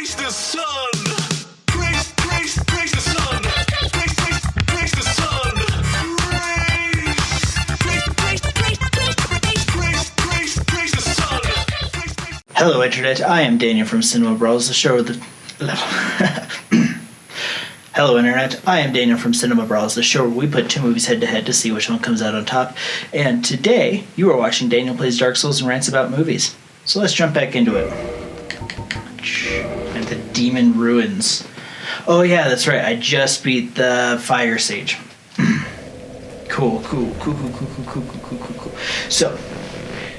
Praise the sun. Praise the sun. Praise the sun. Praise the sun. Hello, Internet. I am Daniel from Cinema Bros, the show with the... Hello, Internet. I am Daniel from Cinema Bros, the show where we put two movies head-to-head to see which one comes out on top. And today, you are watching Daniel Plays Dark Souls and Rants About Movies. So let's jump back into it. And the Demon Ruins. Oh yeah, that's right. I just beat the Fire Sage. Cool. So,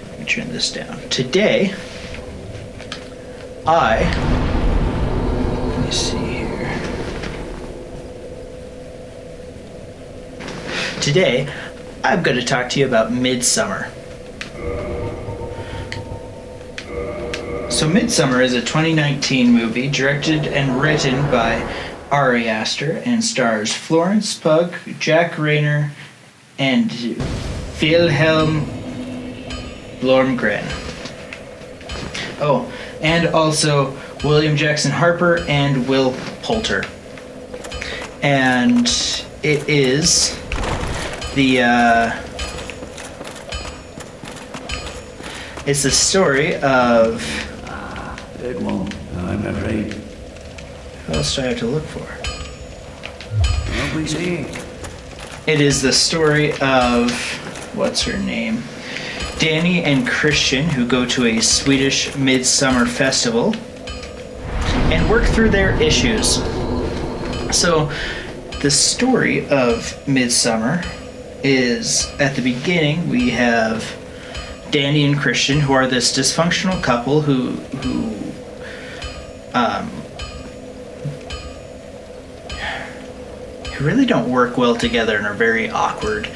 let me turn this down. Today, let me see here. Today, I'm going to talk to you about Midsummer. So Midsummer is a 2019 movie directed and written by Ari Aster and stars Florence Pugh, Jack Rayner, and Wilhelm Blomgren. Oh, and also William Jackson Harper and Will Poulter. And it is it's the story of... It won't, I'm afraid. What else do I have to look for? What we see? It is the story of... what's her name? Danny and Christian, who go to a Swedish midsummer festival and work through their issues. So, the story of Midsummer is, at the beginning, we have Danny and Christian, who are this dysfunctional couple who really don't work well together and are very awkward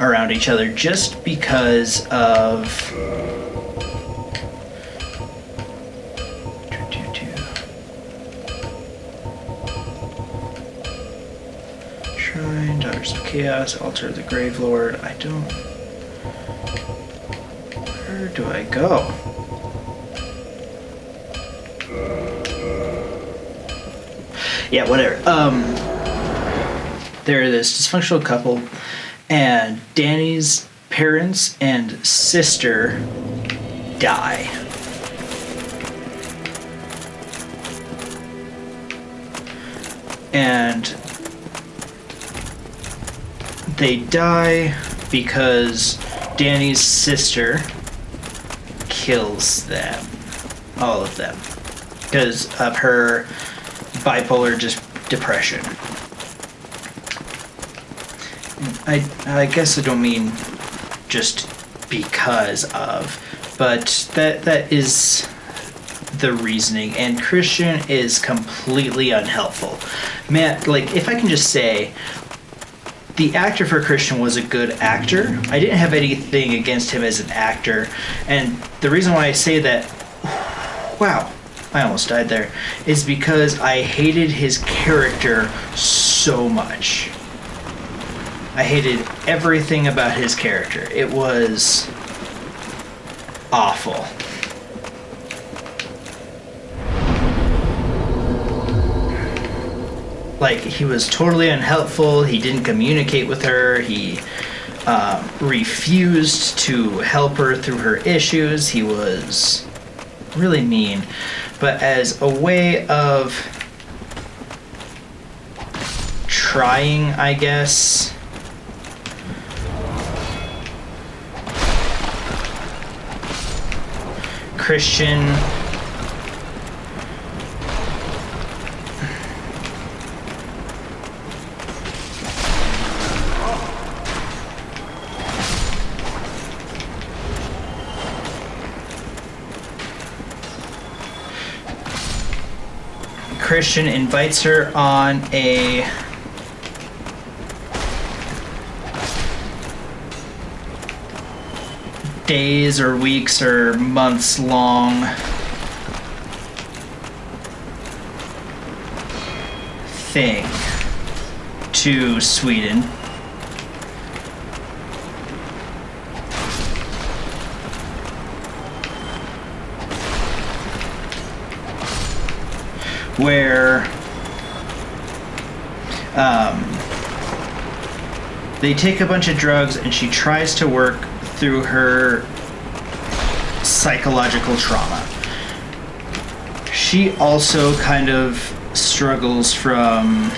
around each other just because of Shrine, Daughters of Chaos, Altar of the Grave Lord. Where do I go? Yeah, whatever. They're this dysfunctional couple, and Danny's parents and sister die. And they die because Danny's sister kills them, all of them, because of her bipolar depression. I guess I don't mean just because of, but that is the reasoning, and Christian is completely unhelpful. Man, like, if I can just say, the actor for Christian was a good actor. I didn't have anything against him as an actor, and the reason why I say that, wow, I almost died there, is because I hated his character so much. I hated everything about his character. It was awful. Like, he was totally unhelpful. He didn't communicate with her. He refused to help her through her issues. He was really mean. But as a way of trying, I guess, Christian invites her on a days or weeks or months long thing to Sweden. where they take a bunch of drugs and she tries to work through her psychological trauma. She also kind of struggles from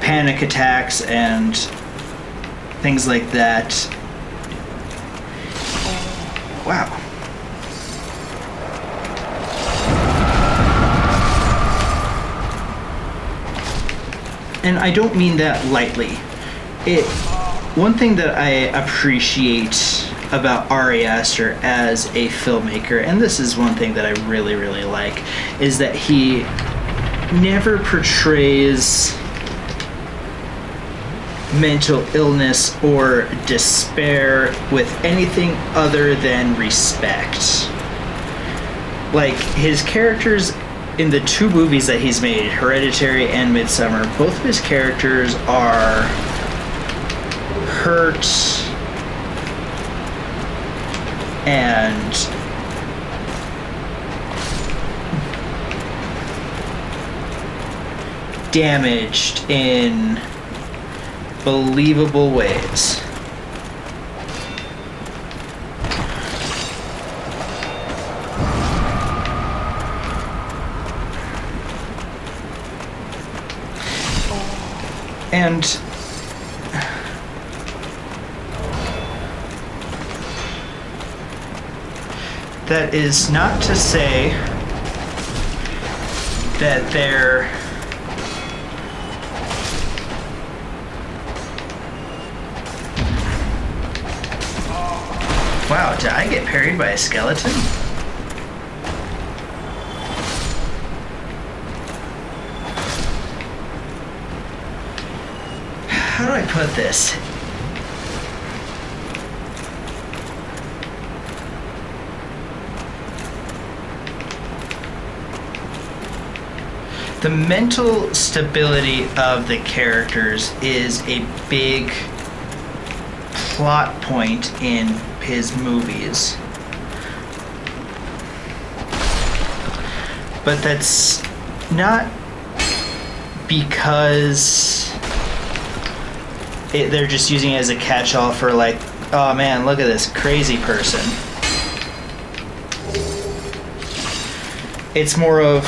panic attacks and things like that. Wow. And I don't mean that lightly. One thing that I appreciate about Ari Aster as a filmmaker, and this is one thing that I really, really like, is that he never portrays mental illness or despair with anything other than respect. Like, his characters in the two movies that he's made, Hereditary and Midsommar, both of his characters are hurt and damaged in believable ways. And that is not to say that they're wow, did I get parried by a skeleton? How do I put this? The mental stability of the characters is a big plot point in his movies. But that's not because they're just using it as a catch-all for, like, oh man, look at this crazy person. It's more of,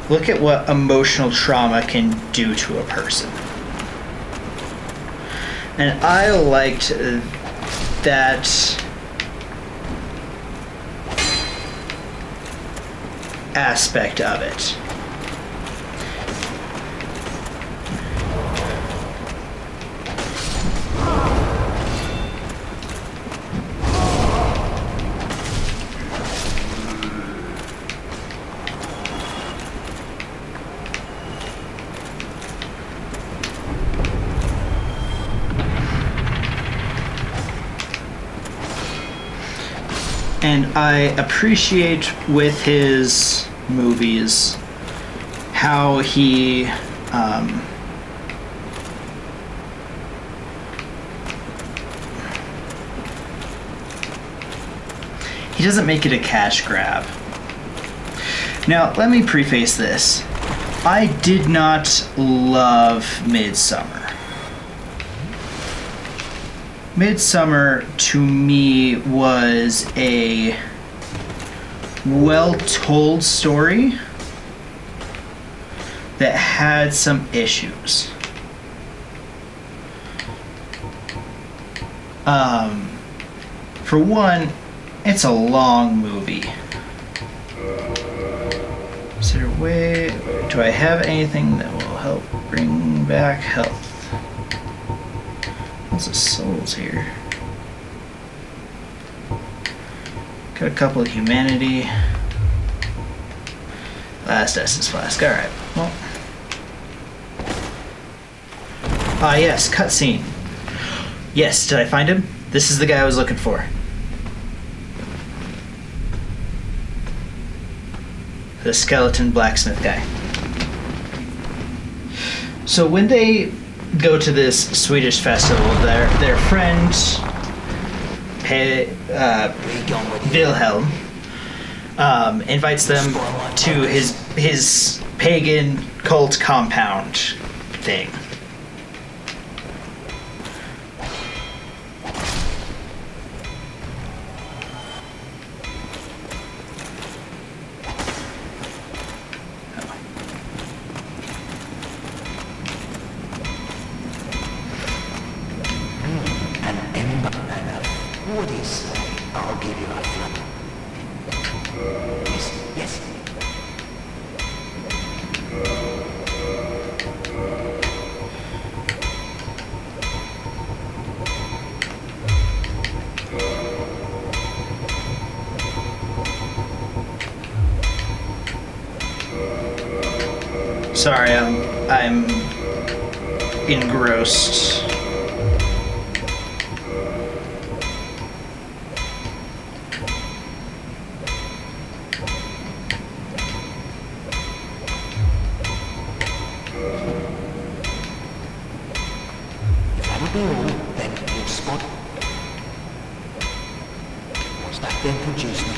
look at what emotional trauma can do to a person. And I liked that aspect of it. And I appreciate with his movies how he doesn't make it a cash grab. Now, let me preface this. I did not love Midsommar. Midsommar, to me, was a well-told story that had some issues. For one, it's a long movie. Is there a way? Do I have anything that will help bring back health? Lots of souls here. Got a couple of humanity. Last Estus Flask. Alright, well. Ah, yes, cutscene. Yes, did I find him? This is the guy I was looking for. The skeleton blacksmith guy. So when they go to this Swedish festival, their friend Wilhelm invites them to his pagan cult compound thing. An ember and a... What do you say? I'll give you a flip. Yes, yes. Sorry, I'm engrossed. If that'll be all, then you'll spot... What's that then produce me?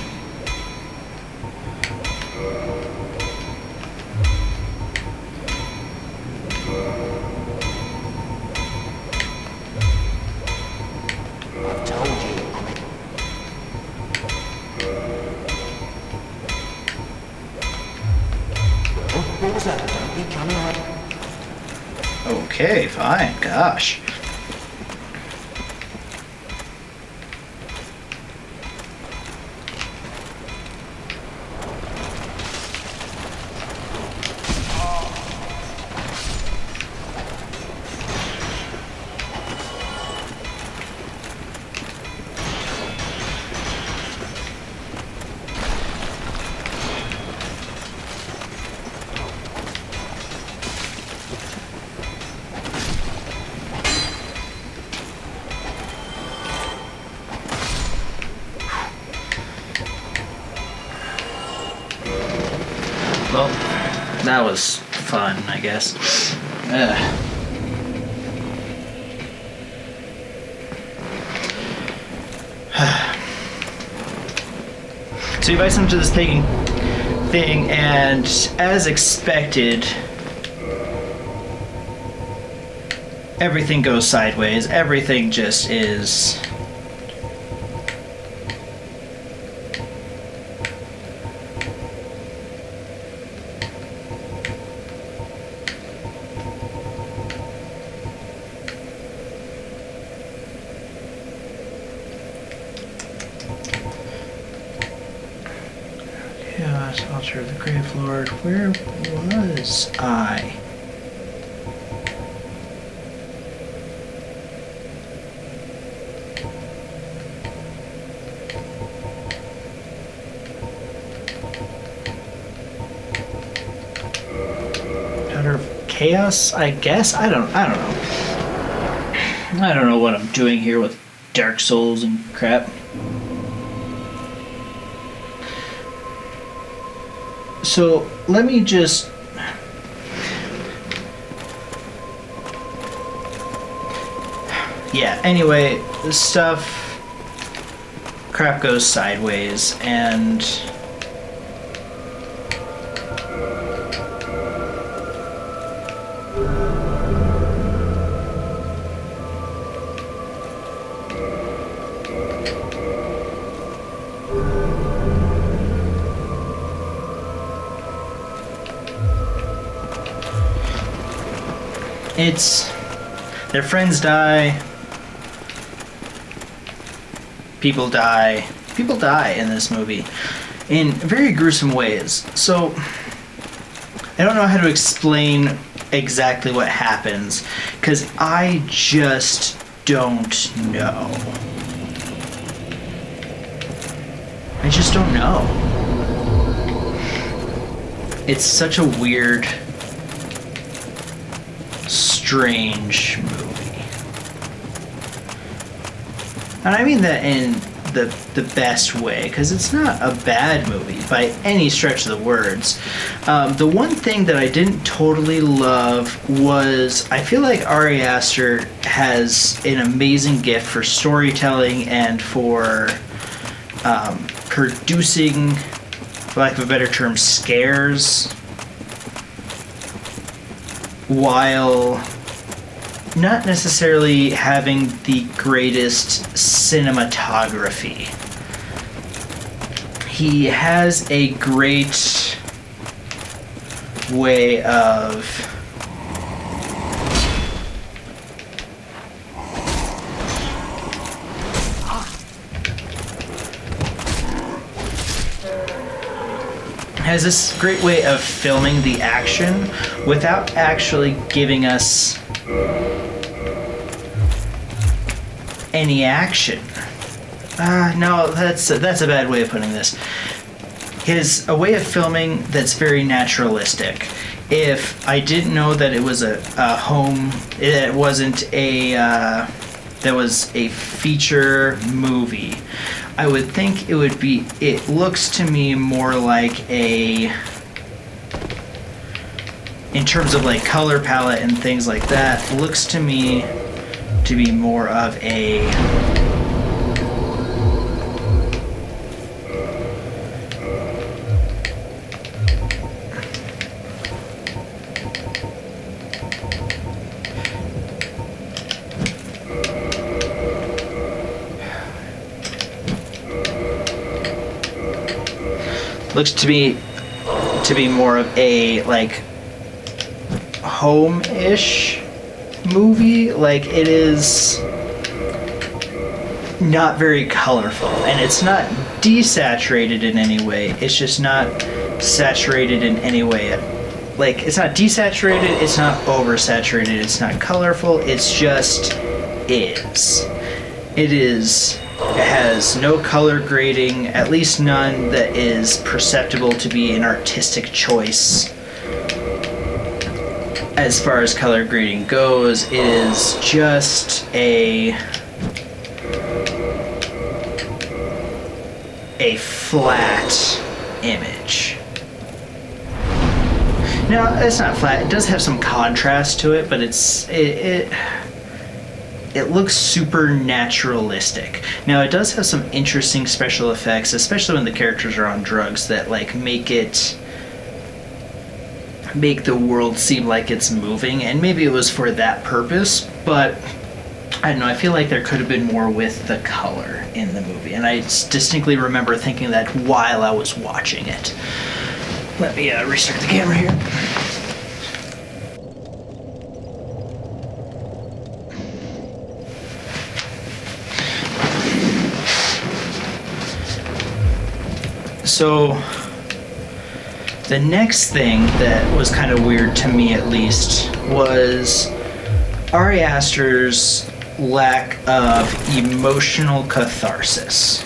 I've told you, I'm a... Well, what was that? Don't be coming on. Okay, fine. Gosh. Well, that was fun, I guess. So he invites him to this pagan thing, and as expected, everything goes sideways. Everything just is... Chaos, altar of the Grave Lord. Where was I? Daughter of Chaos, I guess? I don't know. I don't know what I'm doing here with Dark Souls and crap. So let me just... Yeah, anyway, crap goes sideways, and... their friends die, people die in this movie in very gruesome ways. So I don't know how to explain exactly what happens, because I just don't know. I just don't know. It's such a weird, strange movie. And I mean that in the best way, because it's not a bad movie by any stretch of the words. The one thing that I didn't totally love was I feel like Ari Aster has an amazing gift for storytelling and for producing, for lack of a better term, scares, while not necessarily having the greatest cinematography. He has a great way of this great way of filming the action without actually giving us any action. No, that's a bad way of putting this. His a way of filming that's very naturalistic. If I didn't know that it was a home, it wasn't a that was a feature movie, I would think it would be. It looks to me more like a, in terms of like color palette and things like that, looks to me to be more of a looks to be more of a like home-ish movie. Like, it is not very colorful, and it's not desaturated in any way. It's just not saturated in any way. Like, it's not desaturated, it's not oversaturated, it's not colorful, it's just is. It has no color grading, at least none that is perceptible to be an artistic choice. As far as color grading goes, it is just a flat image. Now, it's not flat. It does have some contrast to it, but it looks super naturalistic. Now, it does have some interesting special effects, especially when the characters are on drugs, that like make the world seem like it's moving, and maybe it was for that purpose, but I don't know, I feel like there could have been more with the color in the movie, and I distinctly remember thinking that while I was watching it. Let me restart the camera here. So the next thing that was kind of weird to me, at least, was Ari Aster's lack of emotional catharsis.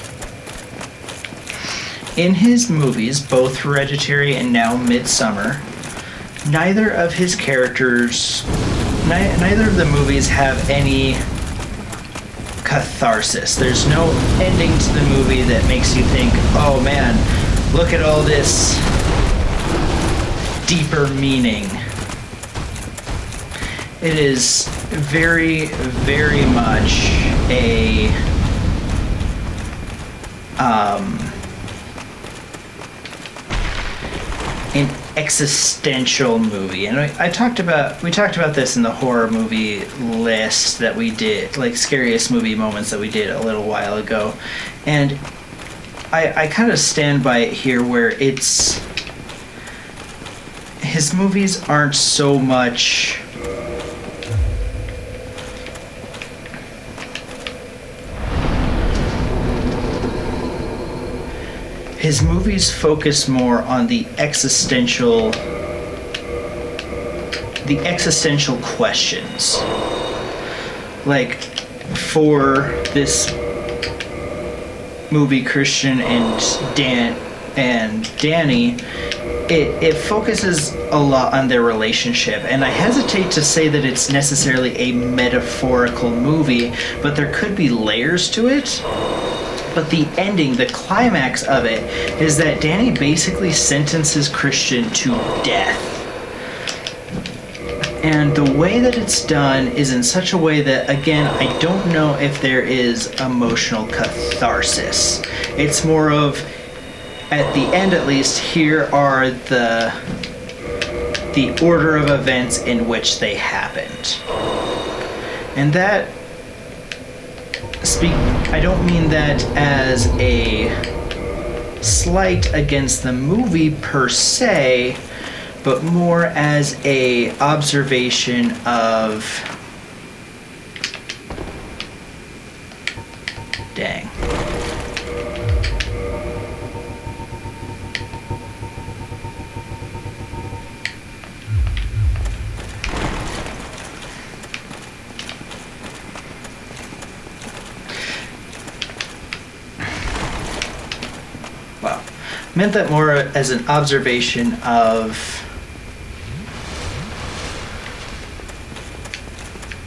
In his movies, both Hereditary and now Midsummer, neither of his characters, neither of the movies have any catharsis. There's no ending to the movie that makes you think, oh man, look at all this deeper meaning. It is very, very much an existential movie, and we talked about this in the horror movie list that we did, like scariest movie moments that we did a little while ago, and I kind of stand by it here, where it's his movies aren't so much his movies focus more on the existential questions. Like, for this movie, Christian and Danny, it focuses a lot on their relationship, and I hesitate to say that it's necessarily a metaphorical movie, but there could be layers to it. But the ending, the climax of it, is that Danny basically sentences Christian to death. And the way that it's done is in such a way that, again, I don't know if there is emotional catharsis. It's more of, at the end at least, here are the order of events in which they happened. And that I don't mean that as a slight against the movie per se, but more as a observation of, dang. Wow. Meant that more as an observation of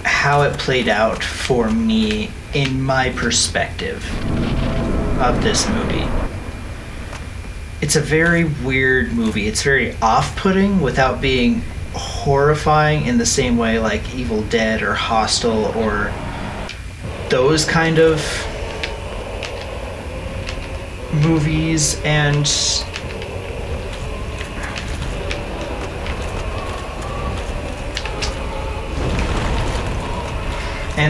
how it played out for me in my perspective of this movie. It's a very weird movie. It's very off-putting without being horrifying in the same way like Evil Dead or Hostel or those kind of movies. And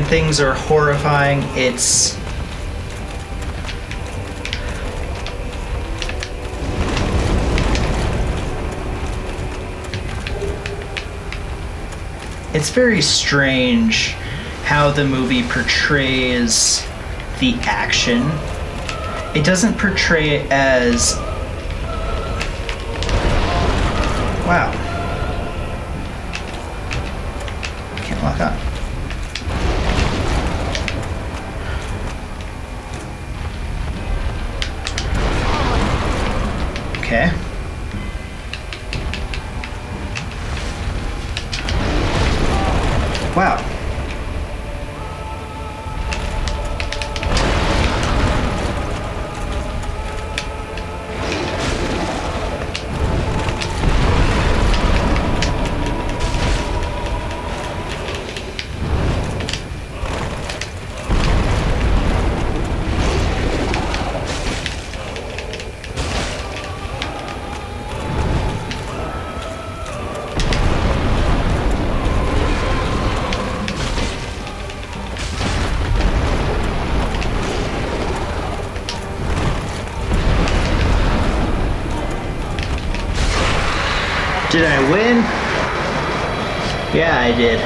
things are horrifying. It's very strange how the movie portrays the action. It doesn't portray it as, wow, can't lock on. Okay. Wow. Did I win? Yeah, I did.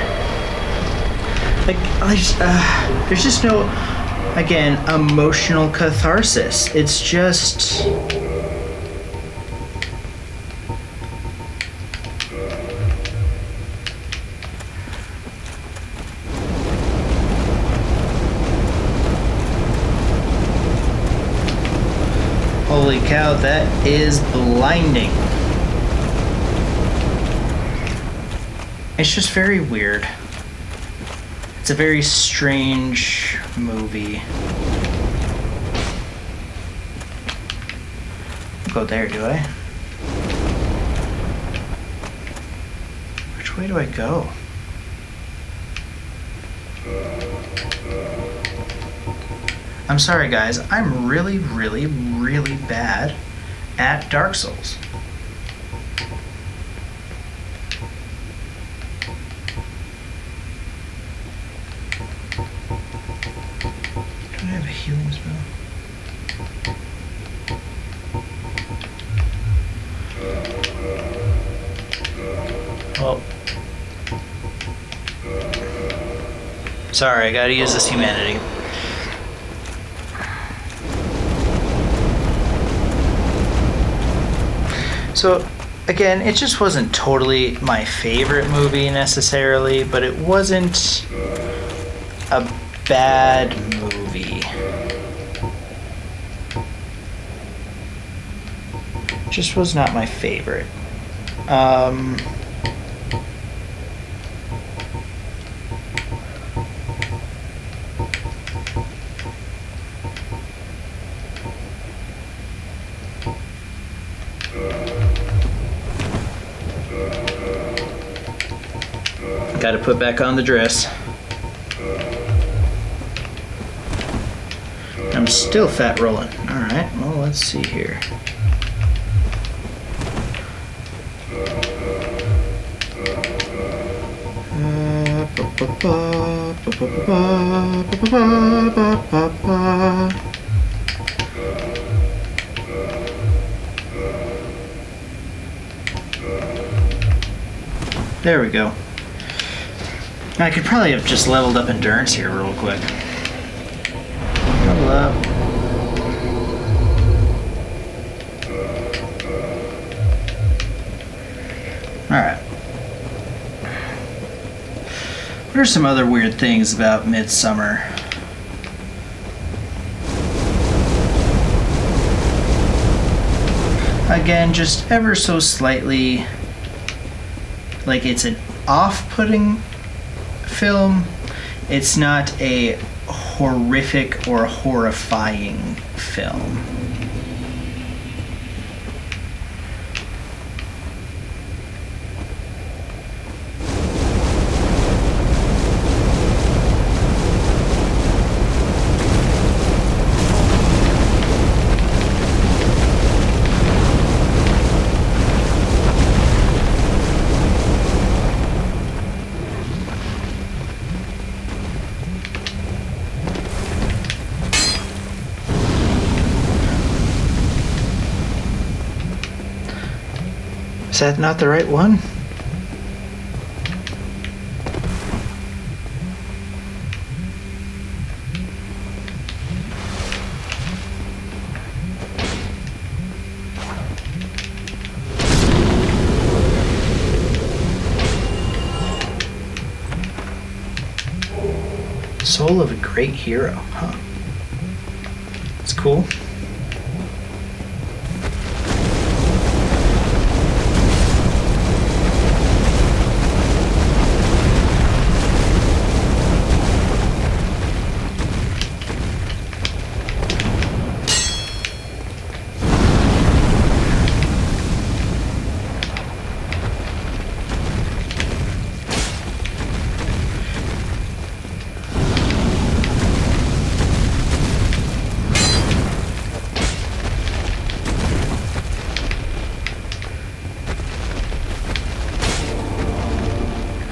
There's just no, again, emotional catharsis. It's just, holy cow, that is blinding. It's just very weird. It's a very strange movie. I'll go there, do I? Which way do I go? I'm sorry guys, I'm really, really, really bad at Dark Souls. Healing spell. Oh. Sorry, I gotta use this humanity. So, again, it just wasn't totally my favorite movie necessarily, but it wasn't a bad movie. Just was not my favorite. Gotta put back on the dress. I'm still fat rolling. Alright, well, let's see here. There we go. I could probably have just leveled up endurance here real quick. Level up. Alright. What are some other weird things about Midsummer? Again, just ever so slightly, like, it's an off-putting film. It's not a horrific or horrifying film. Is that not the right one? Soul of a great hero, huh? It's cool.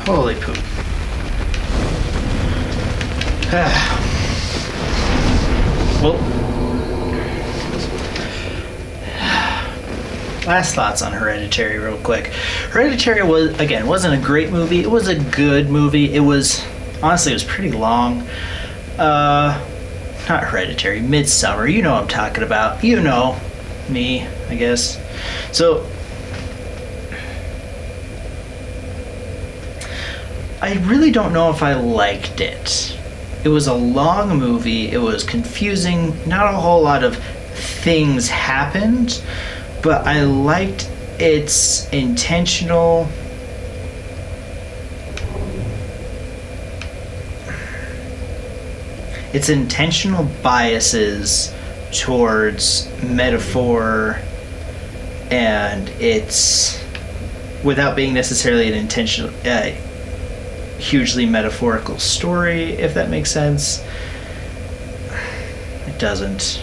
Holy poop. Well, last thoughts on Hereditary real quick. Hereditary wasn't a great movie. It was a good movie. It was, honestly, it was pretty long. Not Hereditary, Midsummer. You know what I'm talking about. You know me, I guess. So, I really don't know if I liked it. It was a long movie. It was confusing. Not a whole lot of things happened, but I liked its intentional biases towards metaphor, and it's, without being necessarily an intentional hugely metaphorical story, if that makes sense. It doesn't.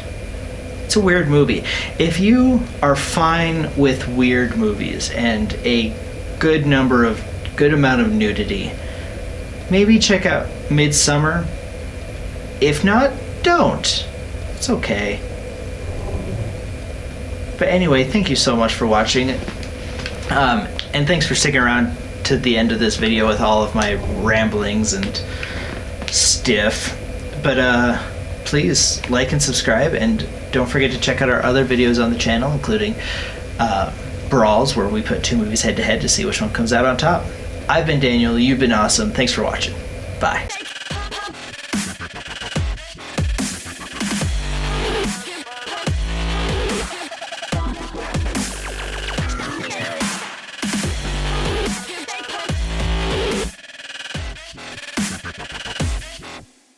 It's a weird movie. If you are fine with weird movies and a good amount of nudity, maybe check out Midsummer. If not, don't. It's okay. But anyway, thank you so much for watching. And thanks for sticking around to the end of this video with all of my ramblings and stiff. But please like and subscribe, and don't forget to check out our other videos on the channel, including Brawls, where we put two movies head to head to see which one comes out on top. I've been Daniel, you've been awesome. Thanks for watching. Bye.